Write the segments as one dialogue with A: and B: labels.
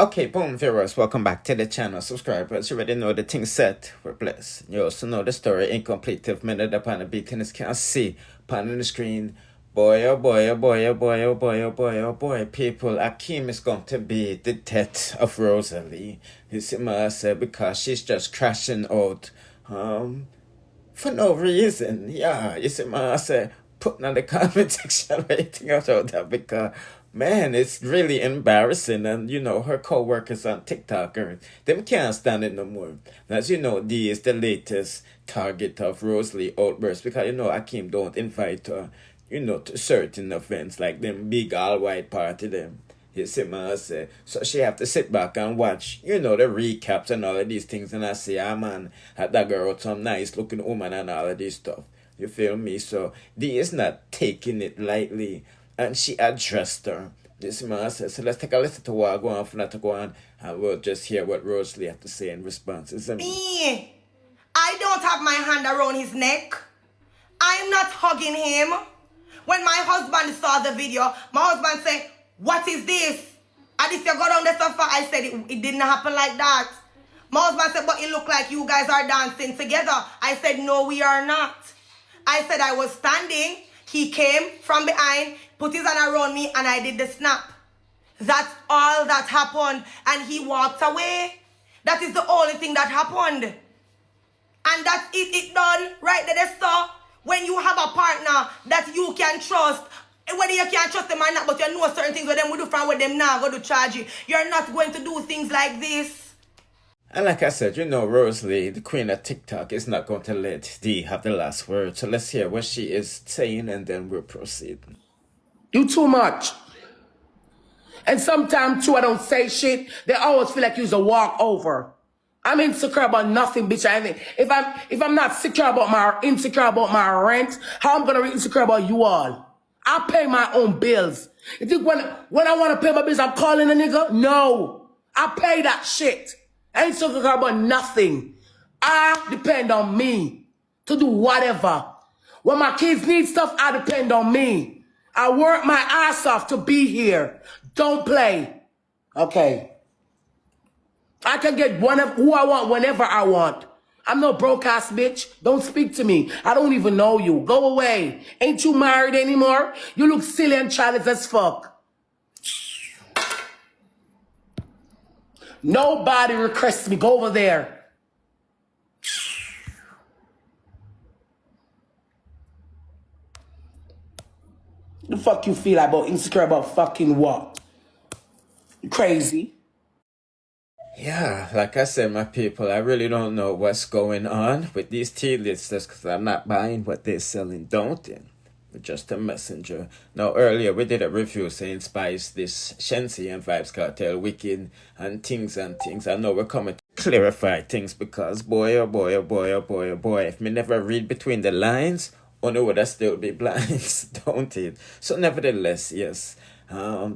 A: Okay, boom, viewers, welcome back to the channel. Subscribers, you already know the thing set. We're blessed. You also know the story incomplete if minute upon the beat and can't see upon the screen. Boy, oh boy, oh boy, oh boy, oh boy, oh boy, oh boy, people, Akeem is going to be the death of Rosalie. You see what I said? Because she's just crashing out for no reason. Yeah, you see what I said? Putting on the comment section waiting out that because man, it's really embarrassing. And you know, her co-workers on TikTok them can't stand it no more. As you know, D is the latest target of Rosalie outbursts because you know Akeem don't invite her, you know, to certain events like them big all white party them. You see what I say? So she have to sit back and watch, you know, the recaps and all of these things. And I say, ah man, had that girl some nice looking woman and all of this stuff. You feel me? So D is not taking it lightly. And she addressed her. This man says, so let's take a listen to what I go on from that to go on. And we'll just hear what Rosalie have to say in response.
B: Me, I don't have my hand around his neck. I'm not hugging him. When my husband saw the video, my husband said, what is this? And if you go down the sofa, I said, it didn't happen like that. My husband said, but it looked like you guys are dancing together. I said, no, we are not. I said I was standing. He came from behind, put his hand around me, and I did the snap. That's all that happened. And he walked away. That is the only thing that happened. And that's it done right there. So when you have a partner that you can trust, whether you can trust them or not, but you know certain things with them, we do from with them now, go to charge you. You're not going to do things like this.
A: And like I said, you know, Rosalie, the queen of TikTok, is not going to let D have the last word. So let's hear what she is saying and then we'll proceed.
C: You too much. And sometimes too, I don't say shit. They always feel like you's a walkover. I'm insecure about nothing, bitch. If I'm not insecure about my rent, how I'm gonna be insecure about you all? I pay my own bills. You think when I wanna pay my bills, I'm calling a nigga? No. I pay that shit. I ain't insecure about nothing. I depend on me to do whatever. When my kids need stuff, I depend on me. I work my ass off to be here. Don't play. Okay. I can get who I want whenever I want. I'm no broke ass bitch. Don't speak to me. I don't even know you. Go away. Ain't you married anymore? You look silly and childish as fuck. Nobody requests me. Go over there. The fuck you feel about insecure about fucking what? You crazy?
A: Yeah, like I said, my people, I really don't know what's going on with these tea listers because I'm not buying what they're selling, don't they? We're just a messenger. Now, earlier we did a review saying Spice, this Shensi and Vibes Cartel, Wicked, and things. I know we're coming to clarify things because boy, oh boy, oh boy, oh boy, oh boy, if me never read between the lines, only would I still be blind, don't it? So nevertheless, yes,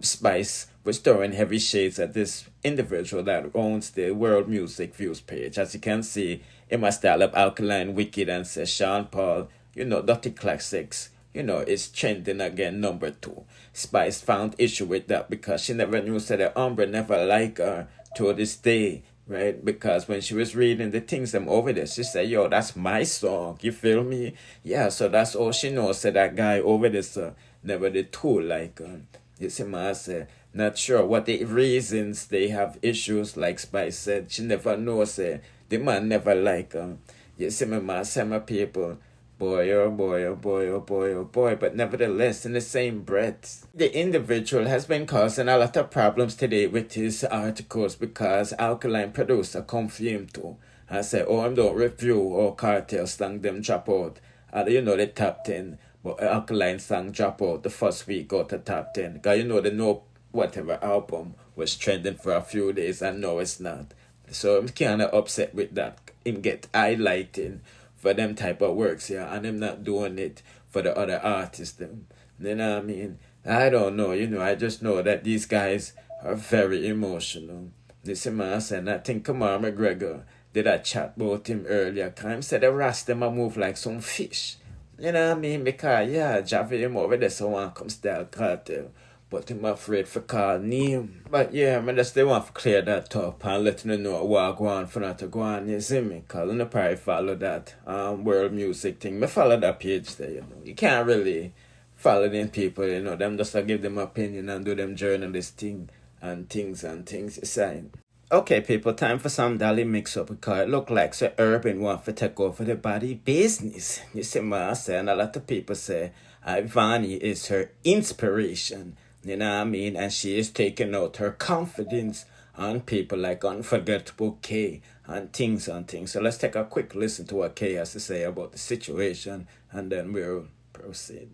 A: Spice was throwing heavy shades at this individual that owns the World Music Views page. As you can see, in my style of Alkaline Wicked and says Sean Paul, you know, Dirty Classics, you know, it's trending again, number 2. Spice found issue with that because she never knew, said that Umbre never liked her to this day, right? Because when she was reading the things them over there, she said, yo, that's my song, you feel me? Yeah, so that's all she knows, said that guy over there, never did too like her. You see what I say? Not sure what the reasons they have issues, like Spice said. She never knows, say, the man never like her. You see me, I say, my people, boy, oh boy, oh boy, oh boy, oh boy. But nevertheless, in the same breath, the individual has been causing a lot of problems today with his articles because Alkaline producer confirmed too. I say, oh, I don't review or cartel song them drop out. You know, the top 10. But Alkaline song drop out the first week out the top 10. Because you know the no whatever album was trending for a few days and now it's not. So I'm kind of upset with that. Him get highlighting for them type of works, yeah, and him not doing it for the other artists. Them. You know what I mean? I don't know, you know, I just know that these guys are very emotional. This man said, I think Kamar McGregor did a chat about him earlier. Him said the rest them a move like some fish. You know what I mean? Because, yeah, Javi him over there, so one come style cartel. but him afraid for call name. But yeah, I just they want to clear that up and letting you know what go on for not to go on, you see me? Cause I probably follow that world music thing. Me follow that page there, you know. You can't really follow them people, you know, them just to give them opinion and do them journalist thing and things, you see. Okay, people, time for some dolly mix-up because it look like so Urban want to take over the body business. You see what I'm saying? A lot of people say Ivani is her inspiration, you know what I mean? And she is taking out her confidence on people like Unforgettable K and things. So let's take a quick listen to what K has to say about the situation and then we'll proceed.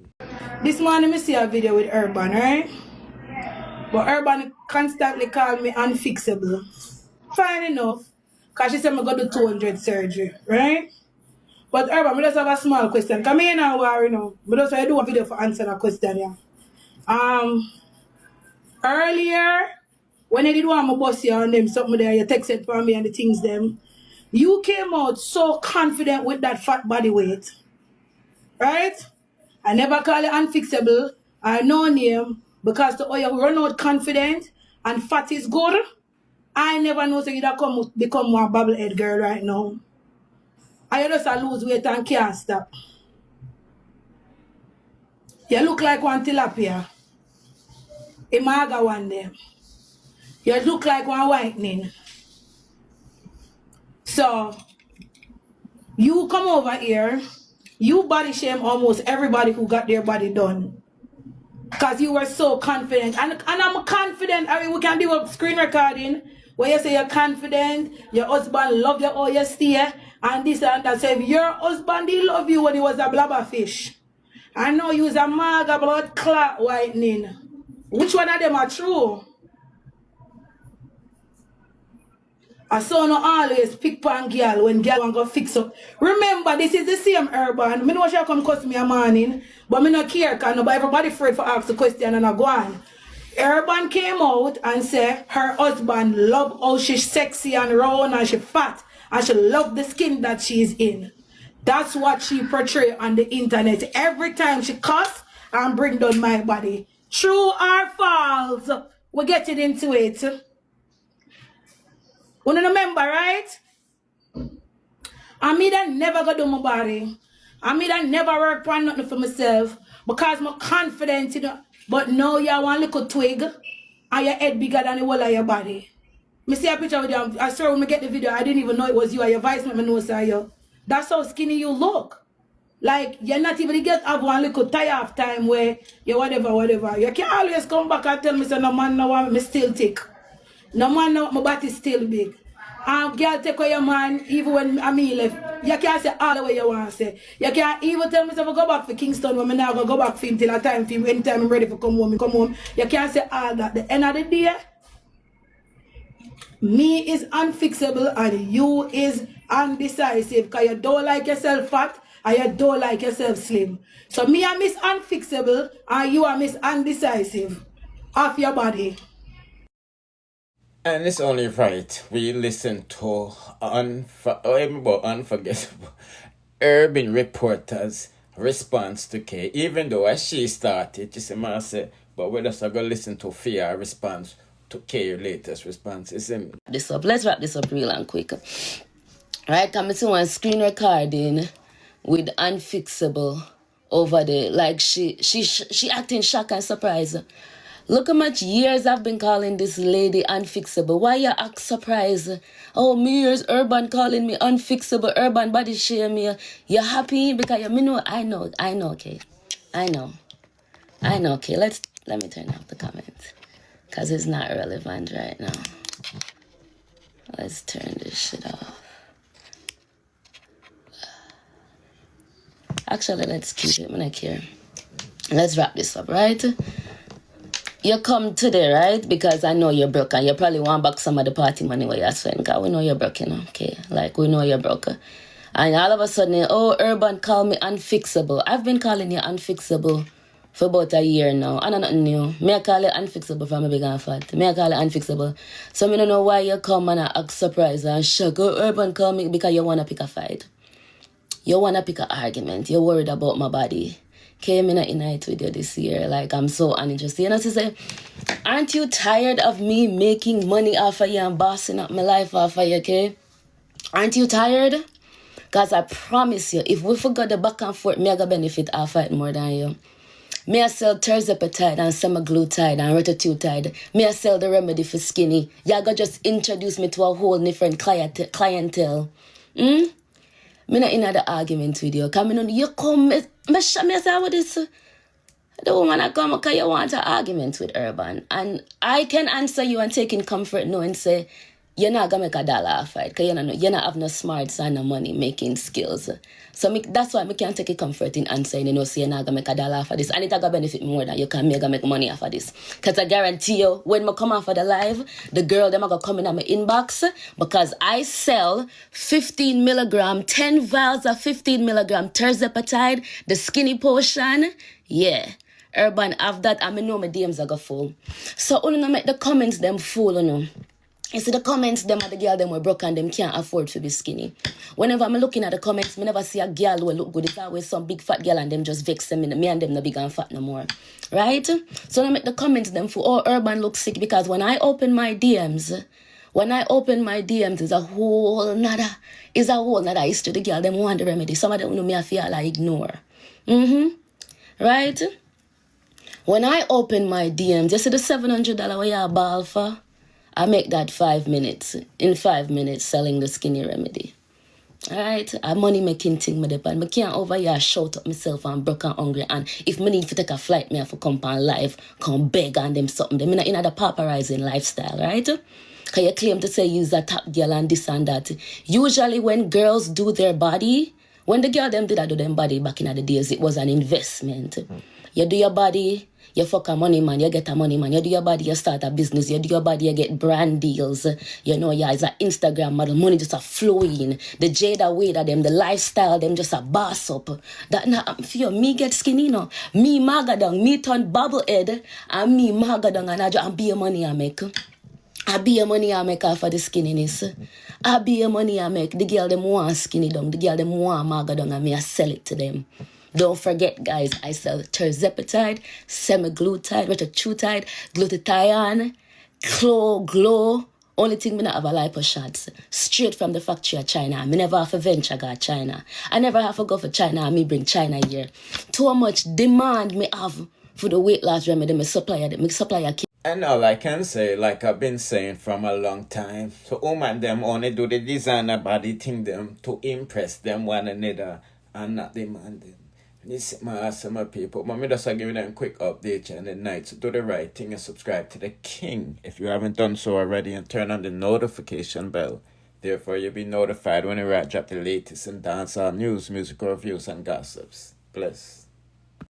D: This morning I see a video with Urban, right? But Urban constantly called me unfixable. Fine enough, because she said I'm going to do 200 surgery, right? But Urban, I just have a small question. Come here now, worry now. I just do a video for answer that question, yeah. Earlier, when I did want my boss here and them, something there, you texted for me and the things them, you came out so confident with that fat body weight, right? I never call it unfixable or no name because the oil run out confident and fat is good. I never know so you that become more bubblehead girl right now. I just lose weight and can't stop. You look like one tilapia. Imaga one day. You look like one whitening. So, you come over here, you body shame almost everybody who got their body done. Because you were so confident. And I'm confident. I mean, we can do a screen recording where you say you're confident, your husband love you all you stay, and this and that. So if your husband he love you when he was a blabberfish, I know you was a maga blood clot whitening. Which one of them are true? I saw no always pick pan girl when girl want go fix up. Remember, this is the same Urban. Me know she come cuss me a morning, but me not care because everybody afraid for ask the question and I go on. Urban came out and said her husband love how she's sexy and round and she fat and she love the skin that she's in. That's what she portray on the internet. Every time she cuss and bring down my body. True or false? We're getting into it. You remember, right? I mean, I never go do my body. I mean, I never work on nothing for myself because I'm confident, you know. But now you want a little twig and your head bigger than the whole of your body. Me see a picture with you. I saw when I get the video, I didn't even know it was you. Or your voice made me know say you. That's how skinny you look. Like, you're not even get have one little tie off time where you whatever. You can always come back and tell me, say, no man, no one, me still thick. No man, no, my body still big. And girl take away your man, even when I mean left. You can't say all the way you want to say. You can't even tell me if I go back for Kingston when I now go back for him till a time for him. Anytime I'm ready for come home. You can't say all that. The end of the day, me is unfixable and you is undecisive because you don't like yourself fat and you don't like yourself slim. So me I miss unfixable and you are miss undecisive of your body.
A: And it's only right we listen to unforgettable urban reporters' response to K. Even though as she started, you see, man say, but we're just going to listen to Fia response to K's latest response.
E: Let's wrap this up real and quick. Right, I'm seeing one screen recording with Unfixable over there. Like she acting shocked and surprised. Look how much years I've been calling this lady unfixable. Why you act surprised? Oh, me years Urban calling me unfixable, Urban body shame me. You happy? Because you know, I know, okay. I know, okay. Let me turn off the comments. Because it's not relevant right now. Let's turn this shit off. Actually, let's keep it. I don't care. Let's wrap this up, right? You come today, right? Because I know you're broke and you probably want back some of the party money where you're spending. Because we know you're broke, you know, okay? Like, we know you're broke. And all of a sudden, oh, Urban called me unfixable. I've been calling you unfixable for about a year now. I know nothing new. Me I call it unfixable from a big and fat. Me I call it unfixable. So I don't know why you come and act surprised and shock. Oh, Urban call me because you want to pick a fight. You want to pick an argument. You're worried about my body. came in it with you this year. Like, I'm so uninterested. You know, she say, aren't you tired of me making money off of you and bossing up my life off of you, okay? Aren't you tired? Because I promise you, if we forgot the back and forth, me I gonna benefit off of it more than you. Me I sell terzepatide and semaglutide and retatrutide. Me I sell the remedy for skinny. You gonna just introduce me to a whole different clientele. Me not in the argument with you. Come in, you come, me say what this. The woman I come because you want an argument with Urban. And I can answer you and take in comfort knowing say, you're not going to make a dollar off it because you're not have no smarts and no money making skills. So that's why I can't take a comfort in answering, say you're not going to make a dollar off of this. And it's going to benefit more than you can make money off of this. Because I guarantee you, when I come off of the live, the girl, them are going to come in at my inbox because I sell 15 milligram, 10 vials of 15 milligram terzepatide, the skinny potion. Yeah. Urban have that, and I know my DMs are going full. So, I don't make the comments them full, You see the comments, them are the girl them were broke and them can't afford to be skinny. Whenever I'm looking at the comments, I never see a girl who look good. It's always some big fat girl and them just vex them. Me and them no big and fat no more. Right? So I make the comments them for all Urban look sick because when I open my DMs, is a whole nother history. The girl them want the remedy. Some of them know me I feel like ignore. Right? When I open my DMs, you see the $700 where you ball for? I make that 5 minutes. In 5 minutes, selling the skinny remedy. Alright? A money making thing me depend. I can't over here shout up myself and broke and hungry. And if me need to take a flight, me have to come on live, come beg on them something. Them in the paparazzi lifestyle, right? Because you claim to say you's a top girl and this and that. Usually when girls do their body, when the girl them did do them body back in the days, it was an investment. You do your body, you fuck a money man, you get a money man. You do your body, you start a business. You do your body, you get brand deals. You know, yeah, it's an Instagram model. Money just a flowing. The Jada way that them, the lifestyle, them just a boss up. That not for you. Me get skinny, Me magadang, me turn bubblehead, and me magadang, and I just be a money I make. I be a money I make off of the skinniness. I be a money I make. The girl them want skinny down. The girl them want magadang, and me I sell it to them. Don't forget, guys, I sell terzepatide, semaglutide, retatrutide, glutathione, glow. Only thing me not have a lipo shots. Straight from the factory of China. I never have a venture go to China. I never have to go for China and me bring China here. Too much demand me have for the weight loss remedy. Me supplier.
A: And all I can say, like I've been saying from a long time, so woman them only do the designer body thing them to impress them one another and not demanding. This is my awesome people. But me just give you them a quick update in the night. So do the right thing and subscribe to the King if you haven't done so already, and turn on the notification bell. Therefore you'll be notified whenever I drop the latest in dancehall news, musical reviews and gossips. Bless.